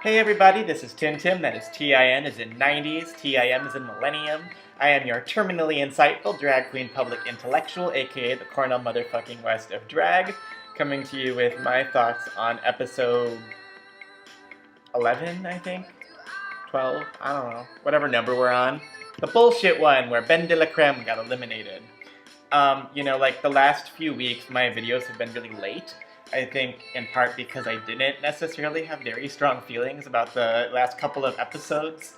Hey everybody, this is Tim. That is TIN as in 90s, TIM as in millennium. I am your terminally insightful drag queen public intellectual, aka the Cornell motherfucking West of drag, coming to you with my thoughts on episode 11, I think? 12? I don't know. Whatever number we're on. The bullshit one where Ben de la Creme got eliminated. Like the last few weeks, my videos have been really late. I think in part because I didn't necessarily have very strong feelings about the last couple of episodes.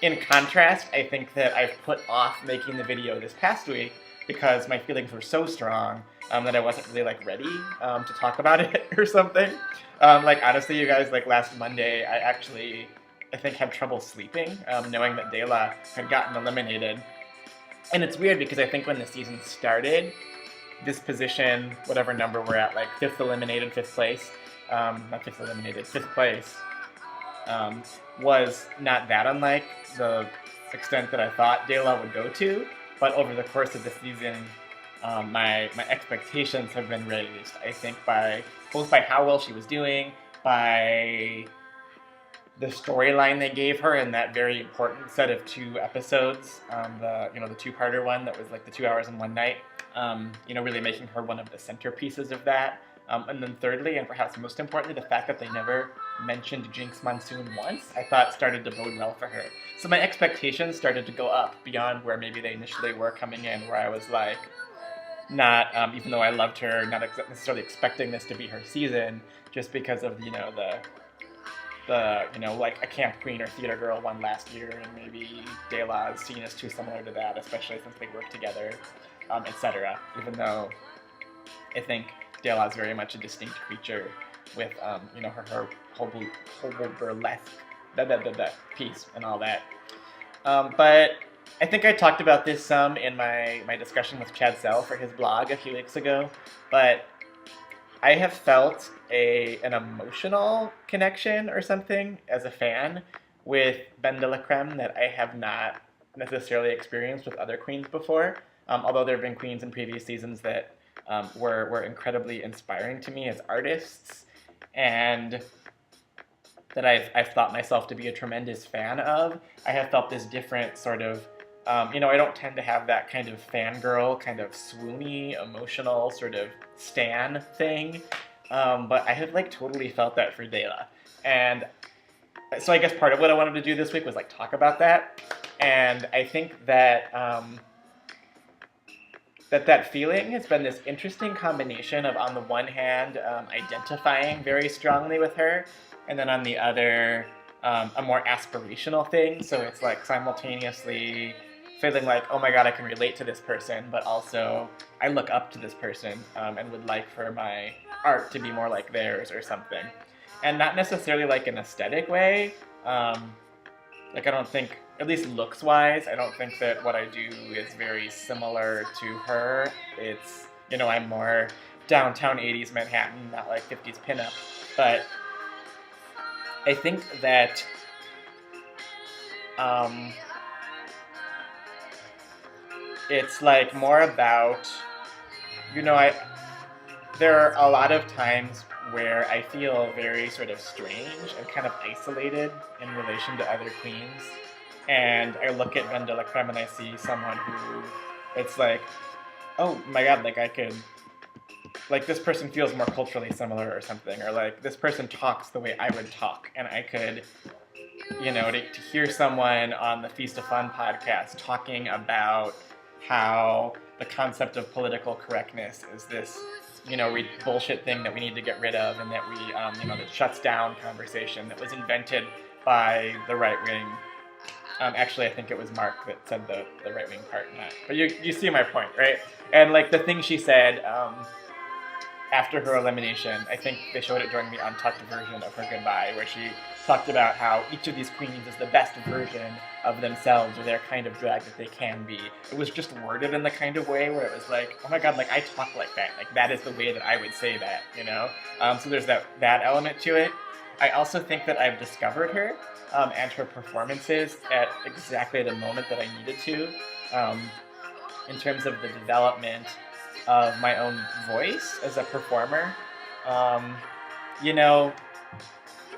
In contrast, I think that I've put off making the video this past week because my feelings were so strong that I wasn't really ready to talk about it or something. Honestly, you guys, last Monday, I think had trouble sleeping, knowing that De La had gotten eliminated. And it's weird because I think when the season started, this position, whatever number we're at, fifth eliminated, fifth place, not fifth eliminated, fifth place, was not that unlike the extent that I thought De La would go to. But over the course of the season, my expectations have been raised, I think, both by how well she was doing, by the storyline they gave her in that very important set of 2 episodes, the two-parter one that was the 2 hours and 1 night, really making her one of the centerpieces of that. And then thirdly, and perhaps most importantly, the fact that they never mentioned Jinx Monsoon once, I thought started to bode well for her. So my expectations started to go up beyond where maybe they initially were coming in, where I was not, even though I loved her, not necessarily expecting this to be her season, just because of, a camp queen or theater girl won last year, and maybe De La is seen as too similar to that, especially since they work together, etc. Even though I think De La is very much a distinct creature with, her whole burlesque piece and all that. But I think I talked about this some in my discussion with Chad Sell for his blog a few weeks ago, but I have felt an emotional connection or something as a fan with Ben de la Creme that I have not necessarily experienced with other queens before. Although there have been queens in previous seasons that were incredibly inspiring to me as artists, and that I've thought myself to be a tremendous fan of. I have felt this different sort of, I don't tend to have that kind of fangirl, kind of swoony, emotional sort of stan thing, but I have totally felt that for De La. And so I guess part of what I wanted to do this week was talk about that, and I think that that feeling has been this interesting combination of, on the one hand, identifying very strongly with her, and then on the other, a more aspirational thing. So it's simultaneously feeling oh my god, I can relate to this person, but also I look up to this person and would like for my art to be more like theirs or something. And not necessarily an aesthetic way. I don't think, at least looks-wise, I don't think that what I do is very similar to her. It's, I'm more downtown 80s Manhattan, not 50s pinup. But I think that it's more about, there are a lot of times where I feel very sort of strange and kind of isolated in relation to other queens. And I look at Ben de la Creme and I see someone who, it's oh my god, I could, this person feels more culturally similar or something, or this person talks the way I would talk, and I could, to hear someone on the Feast of Fun podcast talking about how the concept of political correctness is this, bullshit thing that we need to get rid of, and that we, that shuts down conversation, that was invented by the right wing. Actually, I think it was Mark that said the right wing part in that. But you see my point, right? And the thing she said after her elimination, I think they showed it during the untucked version of her goodbye, where she talked about how each of these queens is the best version of themselves, or their kind of drag that they can be. It was just worded in the kind of way where it was oh my god, I talk like that. That is the way that I would say that, So there's that element to it. I also think that I've discovered her and her performances at exactly the moment that I needed to, in terms of the development of my own voice as a performer.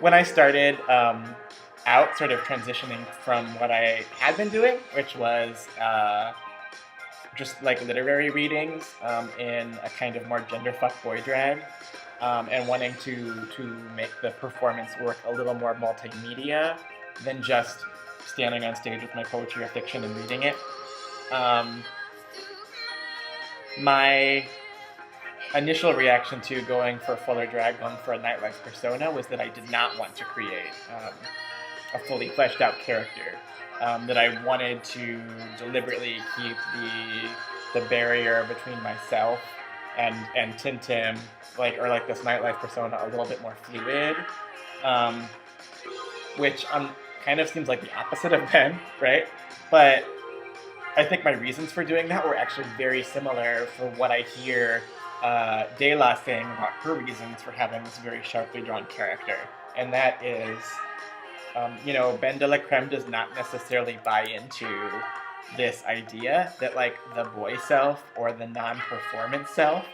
when I started out, sort of transitioning from what I had been doing, which was just like literary readings in a kind of more gender fuck boy drag, and wanting to make the performance work a little more multimedia than just standing on stage with my poetry or fiction and reading it. My initial reaction to going for fuller drag, going for a nightlife persona, was that I did not want to create a fully fleshed out character. That I wanted to deliberately keep the barrier between myself and Tintim, like this nightlife persona, a little bit more fluid, which kind of seems like the opposite of Ben, right? But I think my reasons for doing that were actually very similar for what I hear De La saying about her reasons for having this very sharply drawn character. And that is, Ben de la Creme does not necessarily buy into this idea that like the boy self or the non-performance self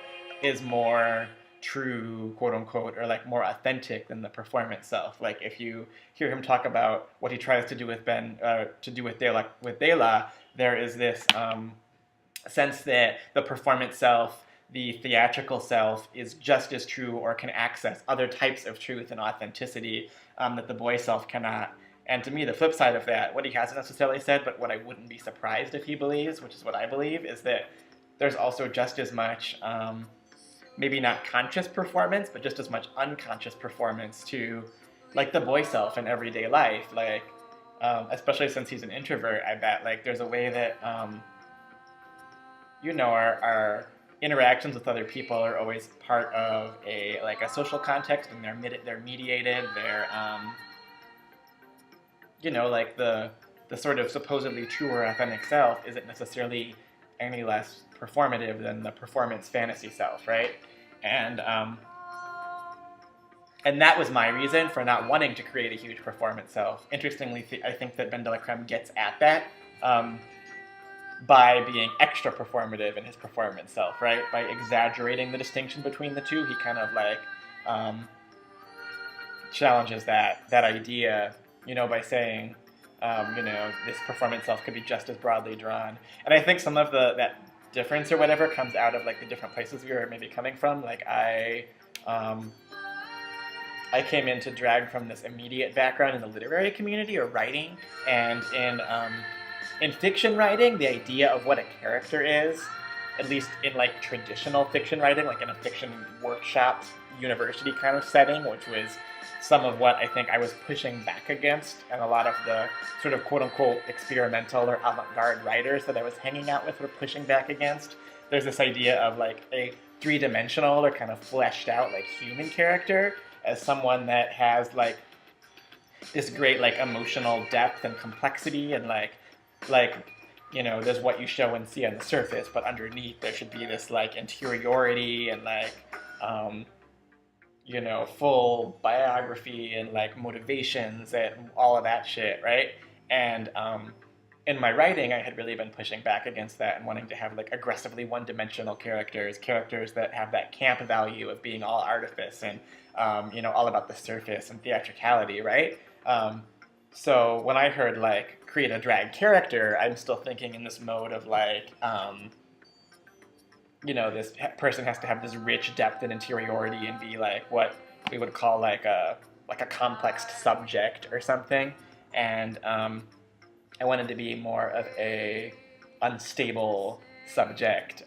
is more true, quote unquote, or like more authentic than the performance self. Like if you hear him talk about what he tries to do with De La, there is this sense that the performance self, the theatrical self, is just as true or can access other types of truth and authenticity that the boy self cannot. And to me, the flip side of that, what he hasn't necessarily said, but what I wouldn't be surprised if he believes, which is what I believe, is that there's also just as much, maybe not conscious performance, but just as much unconscious performance to, like, the boy self in everyday life. Like, especially since he's an introvert, I bet, like, there's a way that, our interactions with other people are always part of a social context, and they're mediated. They're the sort of supposedly true or authentic self isn't necessarily any less performative than the performance fantasy self, right? And that was my reason for not wanting to create a huge performance self. Interestingly, I think that Ben de la Creme gets at that by being extra performative in his performance self, right? By exaggerating the distinction between the two, he kind of challenges that idea, by saying, this performance self could be just as broadly drawn. And I think some of that difference or whatever comes out of like the different places we were maybe coming from. Like I came into drag from this immediate background in the literary community or writing, and in fiction writing, the idea of what a character is, at least in like traditional fiction writing, like in a fiction workshop university kind of setting, which was some of what I think I was pushing back against, and a lot of the sort of quote-unquote experimental or avant-garde writers that I was hanging out with were pushing back against. There's this idea of like a three-dimensional or kind of fleshed out like human character as someone that has like this great like emotional depth and complexity, and there's what you show and see on the surface, but underneath there should be this like interiority and like full biography and like motivations and all of that shit, right? And in my writing, I had really been pushing back against that and wanting to have like aggressively one-dimensional characters that have that camp value of being all artifice and all about the surface and theatricality, right? So when I heard like create a drag character, I'm still thinking in this mode of like this person has to have this rich depth and interiority and be like what we would call like a complex subject or something. And I wanted to be more of a unstable subject,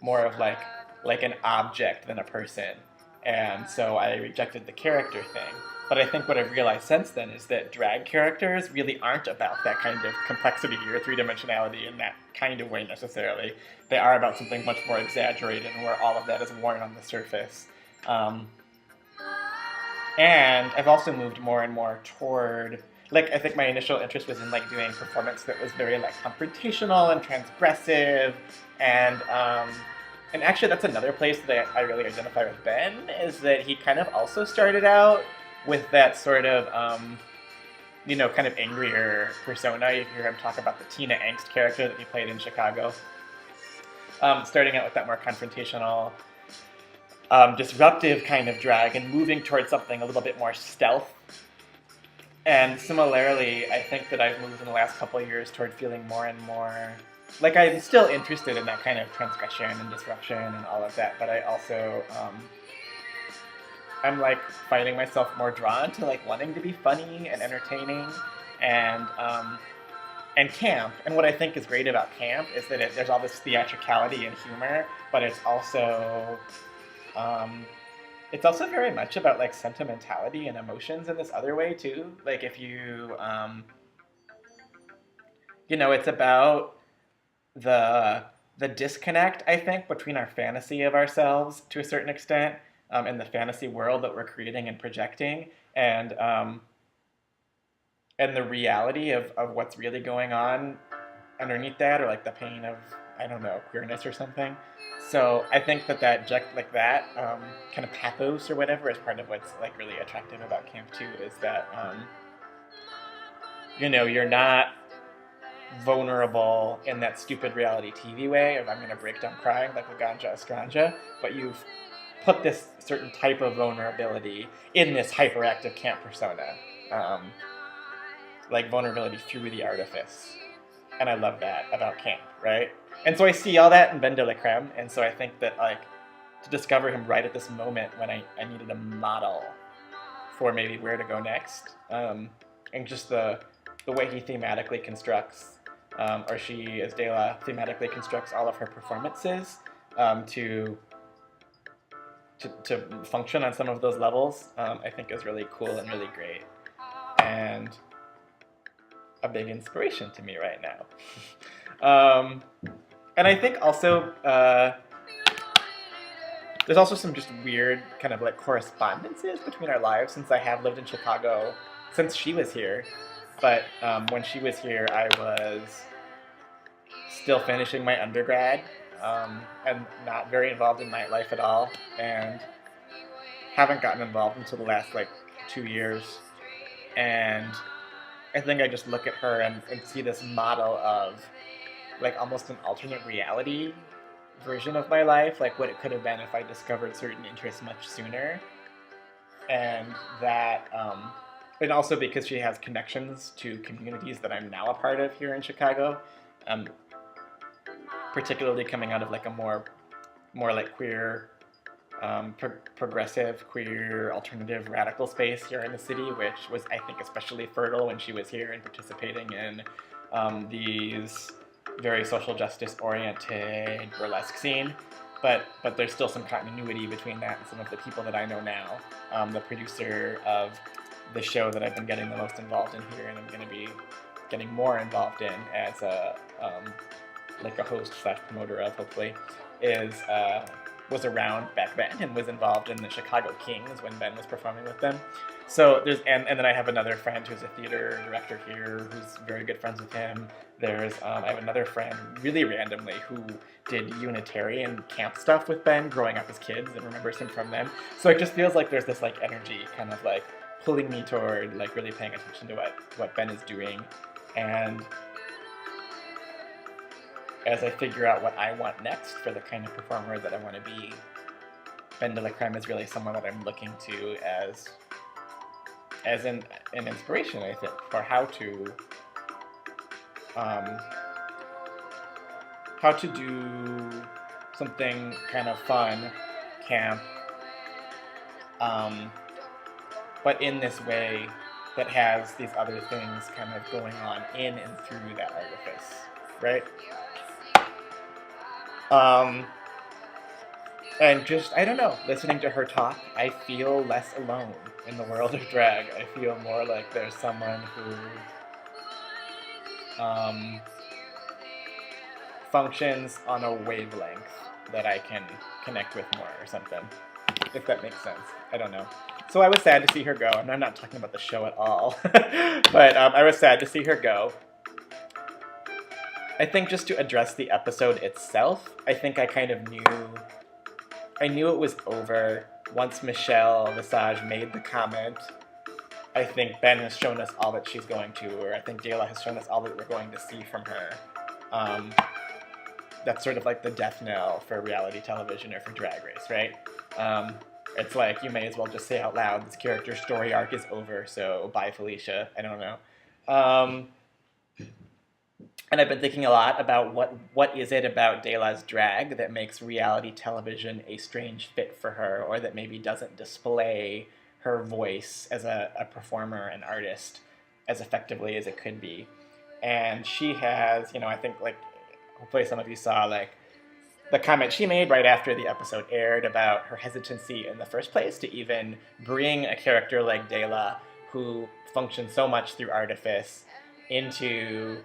more of like an object than a person. And so I rejected the character thing. But I think what I've realized since then is that drag characters really aren't about that kind of complexity or three-dimensionality in that kind of way necessarily. They are about something much more exaggerated and where all of that is worn on the surface. And I've also moved more and more toward, like, I think my initial interest was in like doing performance that was very like confrontational and transgressive, and actually that's another place that I really identify with Ben, is that he kind of also started out with that sort of, kind of angrier persona. You hear him talk about the Tina Angst character that he played in Chicago. Starting out with that more confrontational, disruptive kind of drag and moving towards something a little bit more stealth. And similarly, I think that I've moved in the last couple of years toward feeling more and more like I'm still interested in that kind of transgression and disruption and all of that, but I also I'm like finding myself more drawn to like wanting to be funny and entertaining and camp. And what I think is great about camp is that there's all this theatricality and humor, but it's also very much about like sentimentality and emotions in this other way too. Like if you, it's about the disconnect, I think, between our fantasy of ourselves to a certain extent, and the fantasy world that we're creating and projecting, and the reality of what's really going on underneath that, or like the pain of, I don't know, queerness or something. So I think that kind of pathos or whatever is part of what's like really attractive about camp too, is that you're not vulnerable in that stupid reality TV way of I'm gonna break down crying like a Ganja Estranja, but you've put this certain type of vulnerability in this hyperactive camp persona, like vulnerability through the artifice. And I love that about camp, right? And so I see all that in Ben de la Creme, and so I think that like to discover him right at this moment when I needed a model for maybe where to go next, and just the way he thematically constructs, or she, as De La, thematically constructs all of her performances to function on some of those levels, I think is really cool and really great. And a big inspiration to me right now. And I think also there's also some just weird kind of like correspondences between our lives, since I have lived in Chicago since she was here. But when she was here, I was still finishing my undergrad, and not very involved in nightlife at all, and haven't gotten involved until the last like 2 years. And I think I just look at her and see this model of like almost an alternate reality version of my life, like what it could have been if I discovered certain interests much sooner. And that, and also because she has connections to communities that I'm now a part of here in Chicago, particularly coming out of like a more like queer, progressive, queer, alternative, radical space here in the city, which was, I think, especially fertile when she was here and participating in these very social justice oriented burlesque scene. But there's still some continuity between that and some of the people that I know now. The producer of the show that I've been getting the most involved in here, and I'm going to be getting more involved in as a like a host / promoter of, hopefully, was around back then and was involved in the Chicago Kings when Ben was performing with them. So there's, and then I have another friend who's a theater director here who's very good friends with him. There's I have another friend, really randomly, who did Unitarian camp stuff with Ben growing up as kids and remembers him from them. So it just feels like there's this like energy kind of like pulling me toward like really paying attention to what Ben is doing. And as I figure out what I want next for the kind of performer that I want to be, Ben de la Creme is really someone that I'm looking to as an inspiration, I think, for how to do something kind of fun, camp, but in this way that has these other things kind of going on in and through that artifice, right? And just, I don't know, listening to her talk, I feel less alone in the world of drag. I feel more like there's someone who functions on a wavelength that I can connect with more or something, if that makes sense. I don't know. So I was sad to see her go, and I'm not talking about the show at all, but I was sad to see her go. I think just to address the episode itself, I think I kind of knew it was over once Michelle Visage made the comment. I think Ben has shown us all that she's going to, or I think Dela has shown us all that we're going to see from her. that's sort of like the death knell for reality television or for Drag Race, right? Um, it's like you may as well just say out loud, this character's story arc is over, so bye Felicia. I don't know. Um, and I've been thinking a lot about what is it about De La's drag that makes reality television a strange fit for her, or that maybe doesn't display her voice as a performer and artist as effectively as it could be. And she has, I think like hopefully some of you saw like the comment she made right after the episode aired about her hesitancy in the first place to even bring a character like De La, who functions so much through artifice, into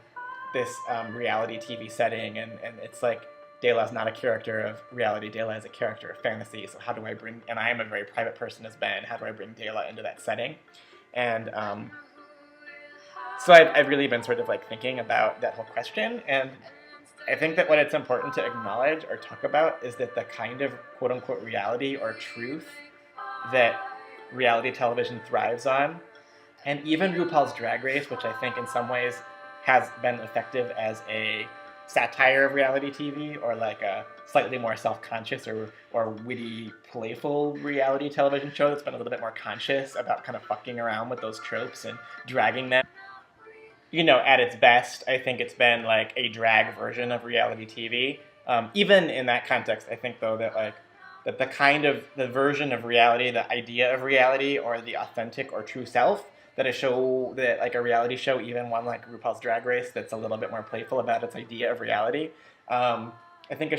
this reality TV setting. And it's like De La's not a character of reality, De La is a character of fantasy. So how do I bring, and I am a very private person as Ben, how do I bring De La into that setting? And so I've really been sort of like thinking about that whole question, and I think that what it's important to acknowledge or talk about is that the kind of quote unquote reality or truth that reality television thrives on, and even RuPaul's Drag Race, which I think in some ways has been effective as a satire of reality TV, or like a slightly more self-conscious or witty, playful reality television show that's been a little bit more conscious about kind of fucking around with those tropes and dragging them. At its best, I think it's been like a drag version of reality TV. Even in that context, I think though that the kind of the version of reality, the idea of reality, or the authentic or true self that a reality show, even one like RuPaul's Drag Race, that's a little bit more playful about its idea of reality. I think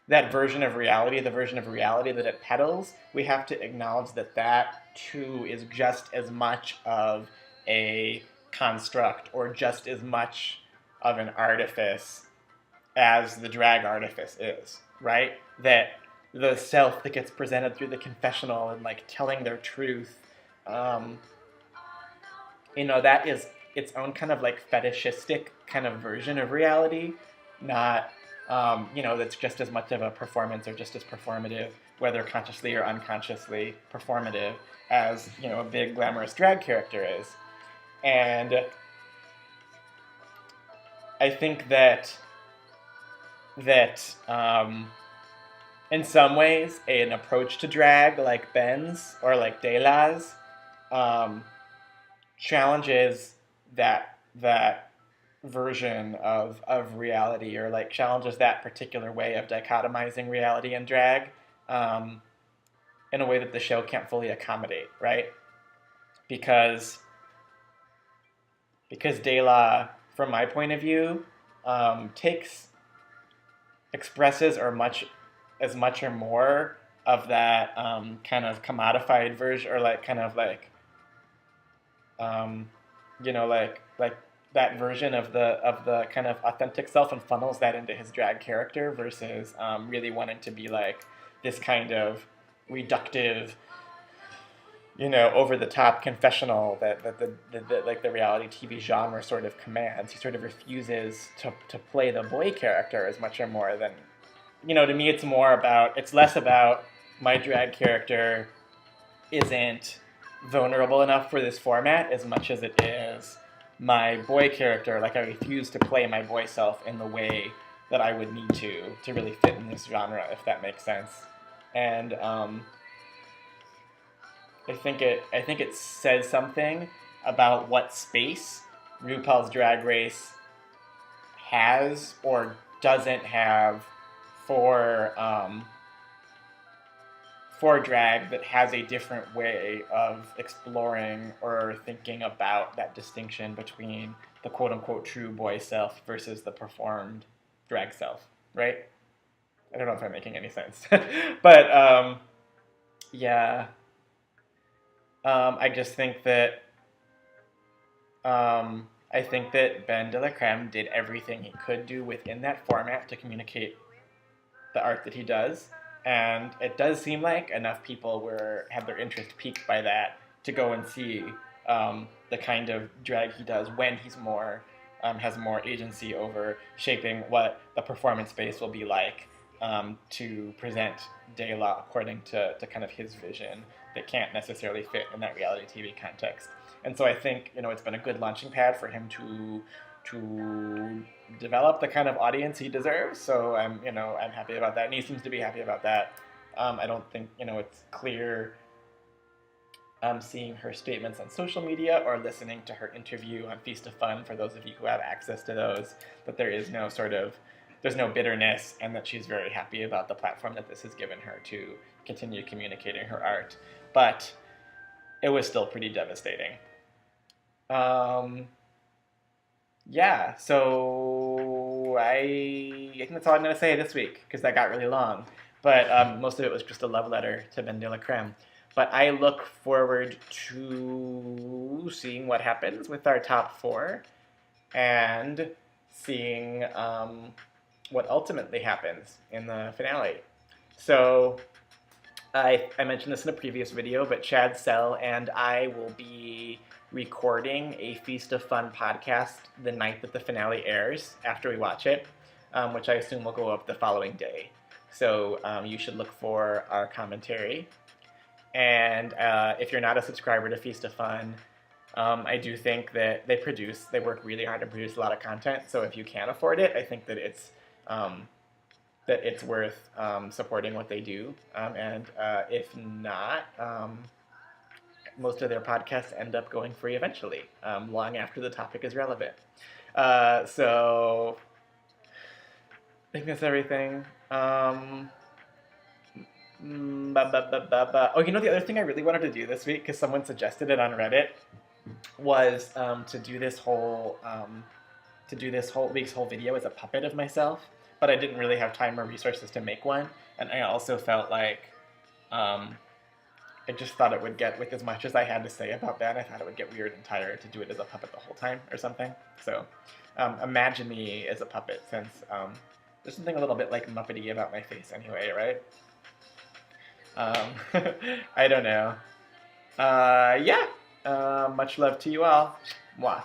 that version of reality, the version of reality that it peddles, we have to acknowledge that too is just as much of a construct or just as much of an artifice as the drag artifice is, right? That the self that gets presented through the confessional and like telling their truth, that is its own kind of like fetishistic kind of version of reality, not, that's just as much of a performance or just as performative, whether consciously or unconsciously performative, as, a big glamorous drag character is. And I think that in some ways an approach to drag like Ben's or like De La's challenges that version of reality, or like challenges that particular way of dichotomizing reality and drag in a way that the show can't fully accommodate, right? Because De La, from my point of view, expresses as much or more of that kind of commodified version, or like kind of like, like that version of the kind of authentic self, and funnels that into his drag character, versus really wanting to be like this kind of reductive, over the top confessional that like the reality TV genre sort of commands. He sort of refuses to play the boy character as much or more than, to me it's less about my drag character isn't vulnerable enough for this format as much as it is my boy character, like I refuse to play my boy self in the way that I would need to really fit in this genre, if that makes sense. And I think it says something about what space RuPaul's Drag Race has or doesn't have for drag, that has a different way of exploring or thinking about that distinction between the quote-unquote true boy self versus the performed drag self, right? I don't know if I'm making any sense. But yeah. I just think that Ben de la Creme did everything he could do within that format to communicate the art that he does, and it does seem like enough people had their interest piqued by that to go and see the kind of drag he does when he's has more agency over shaping what the performance space will be like, to present De La according to kind of his vision that can't necessarily fit in that reality TV context. And so I think, it's been a good launching pad for him to to develop the kind of audience he deserves. So I'm happy about that, and he seems to be happy about that. I don't think it's clear. Seeing her statements on social media or listening to her interview on Feast of Fun, for those of you who have access to those, that there is there's no bitterness, and that she's very happy about the platform that this has given her to continue communicating her art. But it was still pretty devastating. Yeah, so I think that's all I'm going to say this week, because that got really long. But most of it was just a love letter to Ben de la Creme. But I look forward to seeing what happens with our top 4 and seeing what ultimately happens in the finale. So I mentioned this in a previous video, but Chad Sell and I will be recording a Feast of Fun podcast the night that the finale airs after we watch it, which I assume will go up the following day. So you should look for our commentary. And if you're not a subscriber to Feast of Fun, I do think that they work really hard to produce a lot of content. So if you can't afford it, I think that it's worth supporting what they do. And if not, most of their podcasts end up going free eventually, long after the topic is relevant. So I think that's everything. Oh, the other thing I really wanted to do this week, because someone suggested it on Reddit, was to do this whole week's whole video as a puppet of myself. But I didn't really have time or resources to make one, and I also felt like I just thought it would get, with as much as I had to say about that, I thought it would get weird and tired to do it as a puppet the whole time or something. So imagine me as a puppet, since there's something a little bit like Muppety about my face anyway, right? I don't know. Yeah. Much love to you all. Mwah.